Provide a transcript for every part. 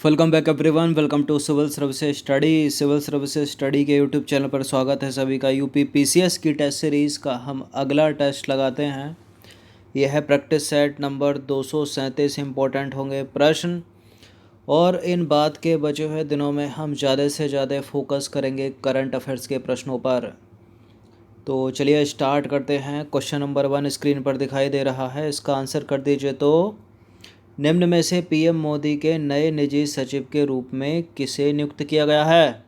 Welcome back everyone. Welcome to civil services study के YouTube channel पर स्वागत है सभी का। यूपी पीसीएस की टेस्ट सीरीज़ का हम अगला टेस्ट लगाते हैं। यह है प्रैक्टिस सेट नंबर 237। इम्पोर्टेंट होंगे प्रश्न और इन बाद के बचे हुए दिनों में हम ज़्यादा से ज़्यादा फोकस करेंगे करंट अफेयर्स के प्रश्नों पर। तो चलिए स्टार्ट करते हैं। क्वेश्चन नंबर 1 स्क्रीन पर दिखाई दे रहा है, इसका आंसर कर दीजिए। तो निम्न में से पीएम मोदी के नए निजी सचिव के रूप में किसे नियुक्त किया गया है?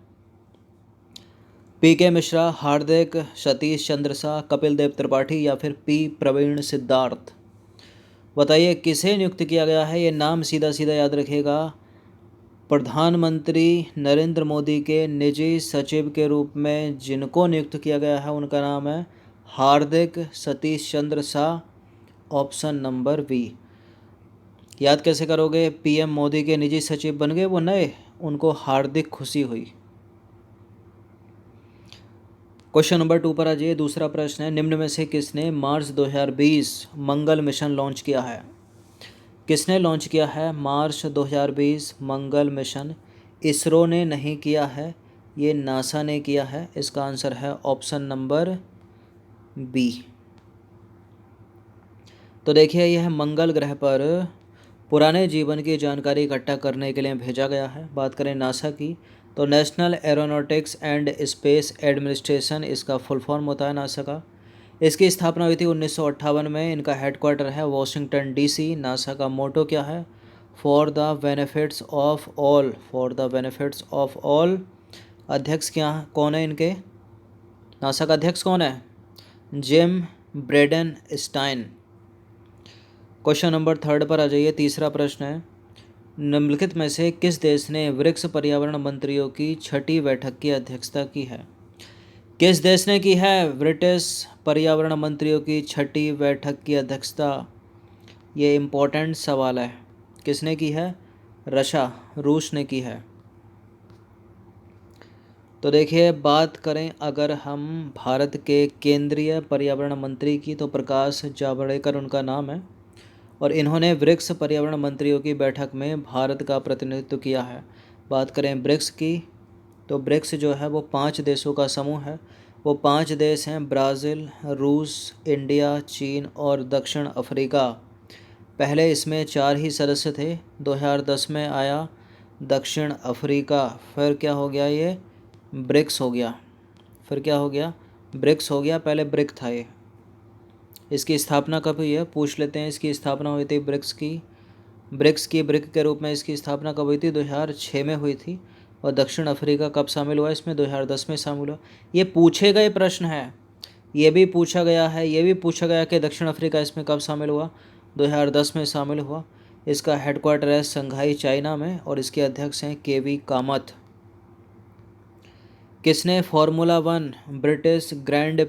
पीके मिश्रा, हार्दिक, सतीश चंद्र शाह, कपिल देव त्रिपाठी या फिर पी प्रवीण सिद्धार्थ? बताइए किसे नियुक्त किया गया है। ये नाम सीधा सीधा याद रखिएगा। प्रधानमंत्री नरेंद्र मोदी के निजी सचिव के रूप में जिनको नियुक्त किया गया है उनका नाम है Hardik Satish Chandra Shah. Option number B. याद कैसे करोगे? पीएम मोदी के निजी सचिव बन गए वो नए, उनको हार्दिक खुशी हुई। क्वेश्चन नंबर 2 पर आ जाइए। दूसरा प्रश्न है, निम्न में से किसने मार्च 2020 मंगल मिशन लॉन्च किया है? किसने लॉन्च किया है मार्च 2020 मंगल मिशन? इसरो ने नहीं किया है, ये नासा ने किया है। इसका आंसर है ऑप्शन नंबर बी। तो देखिए यह मंगल ग्रह पर पुराने जीवन की जानकारी इकट्ठा करने के लिए भेजा गया है। बात करें नासा की तो national aeronautics and space administration इसका फुल फॉर्म होता है नासा का। इसकी स्थापना हुई थी 1958 में। इनका हेडक्वार्टर है वॉशिंगटन डीसी। नासा का मोटो क्या है? For the benefits of all. For the benefits of all. अध्यक्ष क्या कौन है इनके? नासा का अध्यक्ष कौन है? Jim Bridenstine. Question number 3 पर आ जाइए। तीसरा प्रश्न है, निम्नलिखित में से किस देश ने ब्रिक्स पर्यावरण मंत्रियों की 6ठी बैठक की अध्यक्षता की है? किस देश ने की है ब्रिटिश पर्यावरण मंत्रियों की 6ठी बैठक की अध्यक्षता? ये इम्पोर्टेंट सवाल है। किसने की है? रूस ने की है। तो देखिए बात करें अगर हम भारत के केंद्रीय पर्यावरण मंत्री की तो प्रकाश जावड़ेकर उनका नाम है और इन्होंने ब्रिक्स पर्यावरण मंत्रियों की बैठक में भारत का प्रतिनिधित्व किया है। बात करें ब्रिक्स की तो ब्रिक्स जो है वो 5 देशों का समूह है। वो 5 देश हैं ब्राज़ील, रूस, इंडिया, चीन और दक्षिण अफ्रीका। पहले इसमें 4 ही सदस्य थे। 2010 में आया दक्षिण अफ्रीका, फिर क्या हो गया? ये ब्रिक्स हो गया। फिर क्या हो गया? ब्रिक्स हो गया। पहले ब्रिक था ये। इसकी स्थापना कब हुई है पूछ लेते हैं। इसकी स्थापना हुई थी ब्रिक्स की ब्रिक के रूप में इसकी स्थापना कब हुई थी? 2006 में हुई थी। और दक्षिण अफ्रीका कब शामिल हुआ इसमें? 2010 में शामिल हुआ। ये पूछे गए प्रश्न है। ये भी पूछा गया है, ये भी पूछा गया कि दक्षिण अफ्रीका इसमें कब शामिल हुआ? 2010 में शामिल हुआ। इसका हेडक्वार्टर है शंघाई चाइना में और इसके अध्यक्ष हैं केवी कामत। किसने फार्मूला 1 ब्रिटिश ग्रैंड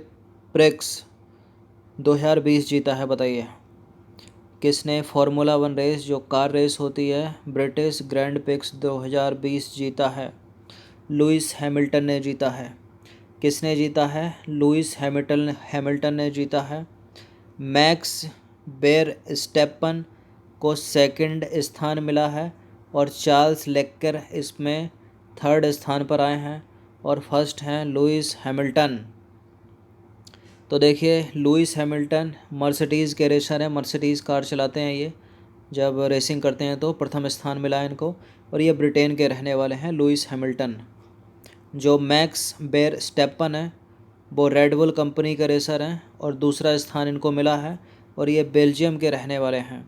प्रिक्स 2020 जीता है? बताइए किसने फार्मूला 1 रेस जो कार रेस होती है ब्रिटिश ग्रैंड प्रिक्स 2020 जीता है? लुइस हैमिल्टन ने जीता है। किसने जीता है? लुइस हैमिल्टन ने जीता है। मैक्स बेर स्टेपन को सेकंड स्थान मिला है और चार्ल्स लेक्कर इसमें 3rd स्थान पर आए हैं और फर्स्ट हैं लुइस हैमिल्टन। तो देखिए लुइस हैमिल्टन मर्सिडीज़ के रेसर हैं, मर्सिडीज़ कार चलाते हैं ये। जब रेसिंग करते हैं तो प्रथम स्थान मिला है इनको और ये ब्रिटेन के रहने वाले हैं लुइस हैमिल्टन। जो मैक्स बेर स्टेपन है वो रेडबुल कंपनी के रेसर हैं और दूसरा स्थान इनको मिला है और ये बेल्जियम के रहने वाले हैं।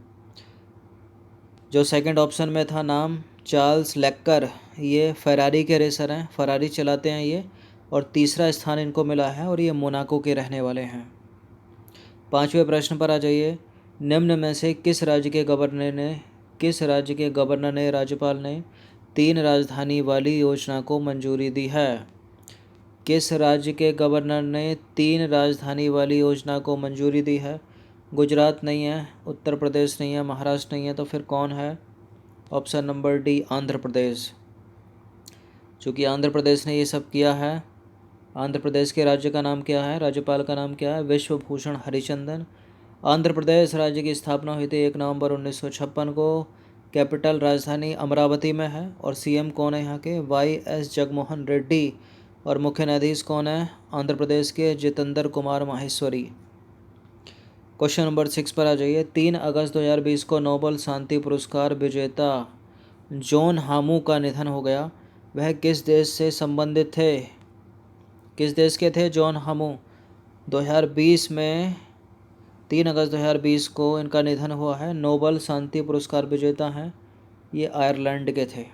जो सेकंड ऑप्शन में था नाम चार्ल्स लेक्कर, ये फेरारी के रेसर हैं, फरारी चलाते हैं ये और तीसरा स्थान इनको मिला है और ये मोनाको के रहने वाले हैं। 5वें प्रश्न पर आ जाइए। निम्न में से किस राज्य के गवर्नर ने राज्यपाल ने 3 राजधानी वाली योजना को मंजूरी दी है? किस राज्य के गवर्नर ने 3 राजधानी वाली योजना को मंजूरी दी है? गुजरात नहीं है, उत्तर प्रदेश नहीं है, महाराष्ट्र नहीं है, तो फिर कौन है? Option number D Andhra Pradesh. चूँकि आंध्र प्रदेश ने ये सब किया है। आंध्र प्रदेश के राज्य का नाम क्या है? राज्यपाल का नाम क्या है? विश्वभूषण हरिचंदन। आंध्र प्रदेश राज्य की स्थापना हुई थी 1 नवंबर 1956 को। कैपिटल राजधानी अमरावती में है। और सीएम कौन है यहाँ के? YS जगनमोहन रेड्डी। और मुख्य न्यायाधीश कौन है? आंध्र प्रदेश के जितेंद्र कुमार माहेश्वरी। क्वेश्चन नंबर 6 पर आ जाइए। 3 अगस्त 2020 को नोबेल शांति पुरस्कार विजेता जॉन हामू का निधन हो गया। वह किस देश से संबंधित थे? किस देश के थे जॉन हामू? 2020 में 3 अगस्त 2020 को इनका निधन हुआ है। नोबेल शांति पुरस्कार विजेता हैं, ये आयरलैंड के थे।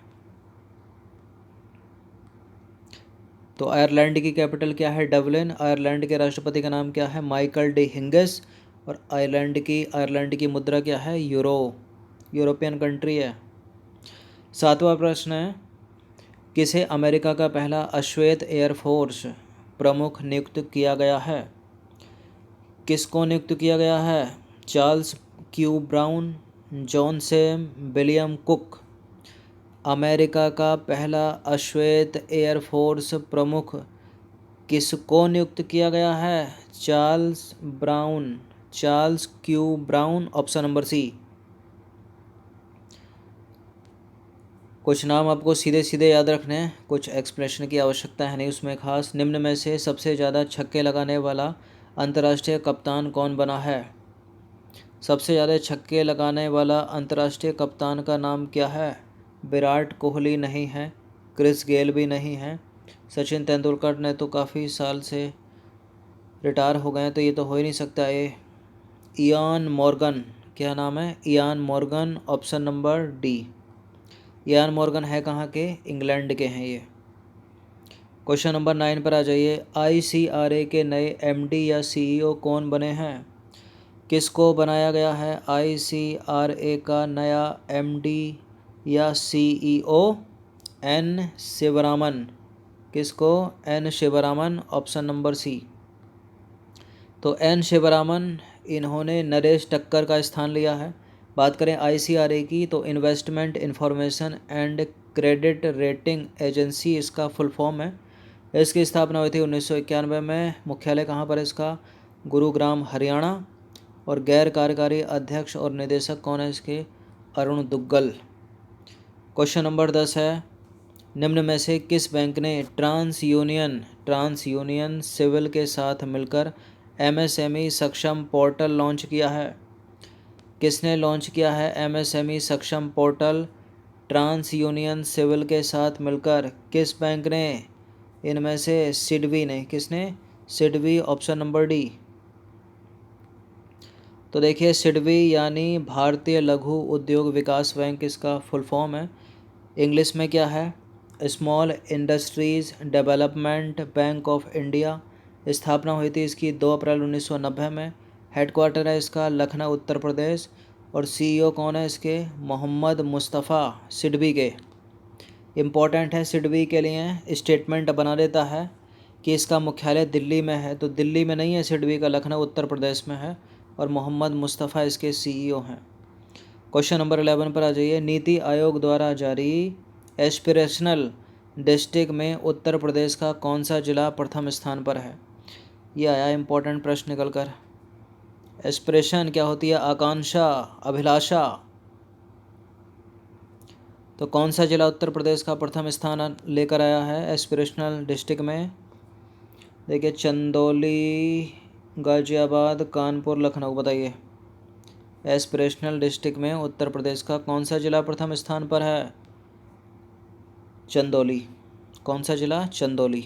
तो आयरलैंड की कैपिटल क्या है? डबलिन। आयरलैंड के राष्ट्रपति का नाम क्या है? Michael D Hingis. और आयरलैंड की मुद्रा क्या है? यूरो। यूरोपियन कंट्री है। 7वां प्रश्न है, किसे अमेरिका का पहला अश्वेत एयरफोर्स प्रमुख नियुक्त किया गया है? किसको नियुक्त किया गया है? Charles Q brown, John same, William cook. America का पहला अश्वेत एयरफोर्स प्रमुख किसको नियुक्त किया गया है? Charles Q Brown, option number C. कुछ नाम आपको सीधे सीधे याद रखने हैं, कुछ एक्सप्लेनेशन की आवश्यकता है नहीं उसमें खास। निम्न में से सबसे ज़्यादा छक्के लगाने वाला अंतर्राष्ट्रीय कप्तान कौन बना है? सबसे ज़्यादा छक्के लगाने वाला अंतर्राष्ट्रीय कप्तान का नाम क्या है? विराट कोहली नहीं है, क्रिस गेल भी नहीं है, सचिन तेंदुलकर ने तो काफ़ी साल से रिटायर हो गए, तो ये तो हो ही नहीं सकता। ये इयान मॉर्गन, क्या नाम है? Ian Morgan, option number D. Ian Morgan है कहाँ के? इंग्लैंड के हैं ये। क्वेश्चन नंबर 9 पर आ जाइए। ICRA के नए MD या CEO कौन बने हैं? किसको बनाया गया है ICRA का नया MD या CEO? N शिवरामन। किसको? N Sivaraman, option number C. तो N शिवरामन, इन्होंने नरेश टक्कर का स्थान लिया है। बात करें ICRA की, तो investment information and credit rating agency इसका फुल फॉर्म है। इसकी स्थापना हुई थी 1991 में। मुख्यालय कहाँ पर है इसका? गुरुग्राम, हरियाणा। और गैर कार्यकारी अध्यक्ष और निदेशक कौन है इसके? अरुण दुग्गल। क्वेश्चन नंबर 10 है, निम्न में से किस बैंक ने ट्रांस यूनियन सिविल के साथ मिलकर MSME सक्षम पोर्टल लॉन्च किया है? किसने लॉन्च किया है MSME सक्षम पोर्टल? ट्रांस यूनियन सिविल के साथ मिलकर। किस बैंक ने? इनमें से सिडबी ने। किसने? SIDBI, option number D. तो देखिए, सिडबी यानी भारतीय लघु उद्योग विकास बैंक इसका फुल फॉर्म है। इंग्लिश में क्या है? Small industries development bank of India. स्थापना हुई थी इसकी 2 अप्रैल 1990 में। हेडक्वार्टर है इसका लखनऊ, उत्तर प्रदेश। और CEO कौन है इसके? मोहम्मद मुस्तफ़ा, सिडबी के। इम्पॉर्टेंट है सिडबी के लिए, स्टेटमेंट बना देता है कि इसका मुख्यालय दिल्ली में है, तो दिल्ली में नहीं है सिडबी का, लखनऊ उत्तर प्रदेश में है। और मोहम्मद मुस्तफ़ा इसके CEO हैं। क्वेश्चन नंबर 11 पर आ जाइए। नीति आयोग द्वारा जारी एस्पिरेशनल डिस्ट्रिक्ट में उत्तर प्रदेश का कौन सा जिला प्रथम स्थान पर है? ये आया इंपॉर्टेंट प्रश्न निकल कर। एस्पिरेशन क्या होती है? आकांक्षा, अभिलाषा। तो कौन सा जिला उत्तर प्रदेश का प्रथम स्थान लेकर आया है एस्पिरेशनल डिस्ट्रिक्ट में? देखिए, चंदौली, गाजियाबाद, कानपुर, लखनऊ। बताइए, एस्पिरेशनल डिस्ट्रिक्ट में उत्तर प्रदेश का कौन सा जिला प्रथम स्थान पर है? चंदौली। कौन सा जिला? चंदौली।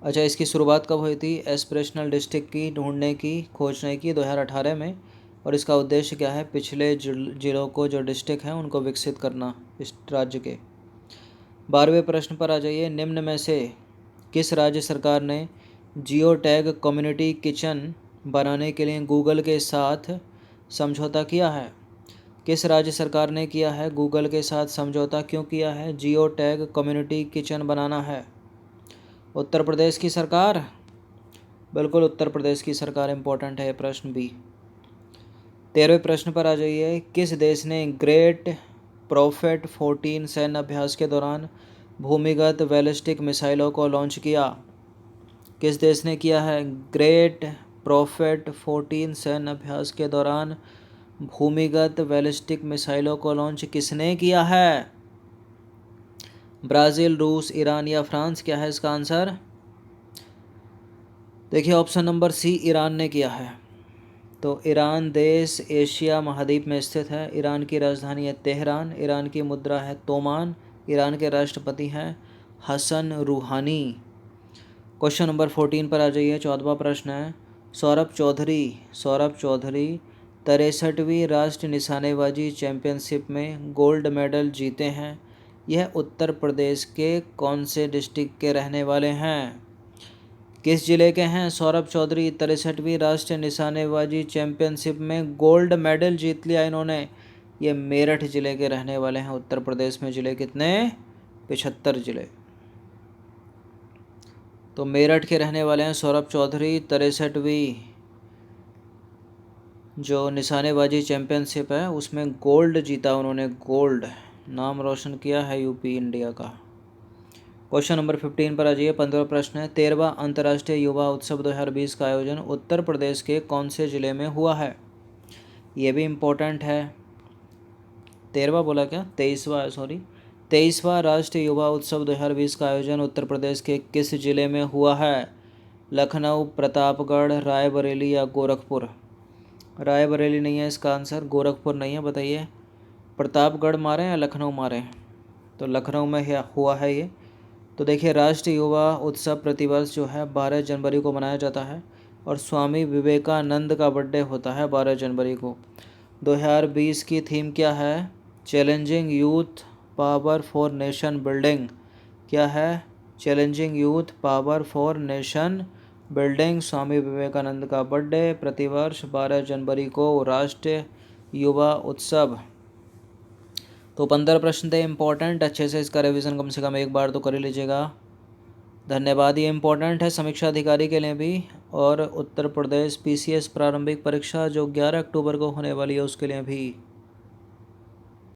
अच्छा, इसकी शुरुआत कब हुई थी एस्पिरेशनल डिस्ट्रिक्ट की ढूंढने की, खोजने की? 2018 में। और इसका उद्देश्य क्या है? पिछले जिलों को, जो डिस्ट्रिक्ट हैं उनको विकसित करना इस राज्य के। 12वें प्रश्न पर आ जाइए। निम्न में से किस राज्य सरकार ने जियो टैग कम्युनिटी किचन बनाने के लिए गूगल के साथ समझौता किया है? किस राज्य सरकार ने किया है गूगल के साथ समझौता? क्यों किया है? जियो टैग कम्युनिटी किचन बनाना है। उत्तर प्रदेश की सरकार, बिल्कुल उत्तर प्रदेश की सरकार। इम्पोर्टेंट है प्रश्न भी। 13वें प्रश्न पर आ जाइए। किस देश ने ग्रेट प्रॉफिट 14 सैन्य अभ्यास के दौरान भूमिगत बैलिस्टिक मिसाइलों को लॉन्च किया? किस देश ने किया है ग्रेट प्रॉफिट 14 सैन्य अभ्यास के दौरान भूमिगत बैलिस्टिक मिसाइलों को लॉन्च किसने किया है? ब्राज़ील, रूस, ईरान या फ्रांस? क्या है इसका आंसर? देखिए ऑप्शन नंबर सी, ईरान ने किया है। तो ईरान देश एशिया महाद्वीप में स्थित है। ईरान की राजधानी है तेहरान। ईरान की मुद्रा है तोमान। ईरान के राष्ट्रपति हैं हसन रूहानी। क्वेश्चन नंबर 14 पर आ जाइए। 14वां प्रश्न है, सौरभ चौधरी 63वीं राष्ट्रीय निशानेबाजी चैंपियनशिप में गोल्ड मेडल जीते हैं। यह उत्तर प्रदेश के कौन से डिस्ट्रिक्ट के रहने वाले हैं? किस जिले के हैं सौरभ चौधरी? 63वीं राष्ट्रीय निशानेबाजी चैंपियनशिप में गोल्ड मेडल जीत लिया इन्होंने। ये मेरठ जिले के रहने वाले हैं। उत्तर प्रदेश में जिले कितने? 75 जिले। तो मेरठ के रहने वाले हैं सौरभ चौधरी। 63वीं जो निशानेबाजी चैंपियनशिप है उसमें गोल्ड जीता उन्होंने। गोल्ड नाम रोशन किया है यूपी इंडिया का। क्वेश्चन नंबर 15 पर आ जाइए। 15वां प्रश्न है, 13वां अंतर्राष्ट्रीय युवा उत्सव 2020 का आयोजन उत्तर प्रदेश के कौन से ज़िले में हुआ है? ये भी इम्पोर्टेंट है। 13वां बोला क्या? 23वां, सॉरी। 23वां राष्ट्रीय युवा उत्सव 2020 का आयोजन उत्तर प्रदेश के किस ज़िले में हुआ है? लखनऊ, प्रतापगढ़, रायबरेली या गोरखपुर? रायबरेली नहीं है इसका आंसर, गोरखपुर नहीं है। बताइए प्रतापगढ़ मारें या लखनऊ मारें? तो लखनऊ में हुआ है ये। तो देखिए राष्ट्रीय युवा उत्सव प्रतिवर्ष जो है 12 जनवरी को मनाया जाता है और स्वामी विवेकानंद का बर्थडे होता है 12 जनवरी को। 2020 की थीम क्या है? Challenging youth power for nation building. क्या है? Challenging youth power for nation building. Swami Vivekananda का बर्थडे प्रतिवर्ष 12 जनवरी को राष्ट्रीय युवा उत्सव। तो 15 प्रश्न थे इंपॉर्टेंट। अच्छे से इसका रिवीजन कम से कम एक बार तो कर ही लीजिएगा। धन्यवाद। ये इम्पोर्टेंट है समीक्षा अधिकारी के लिए भी और उत्तर प्रदेश PCS प्रारंभिक परीक्षा जो 11 अक्टूबर को होने वाली है उसके लिए भी।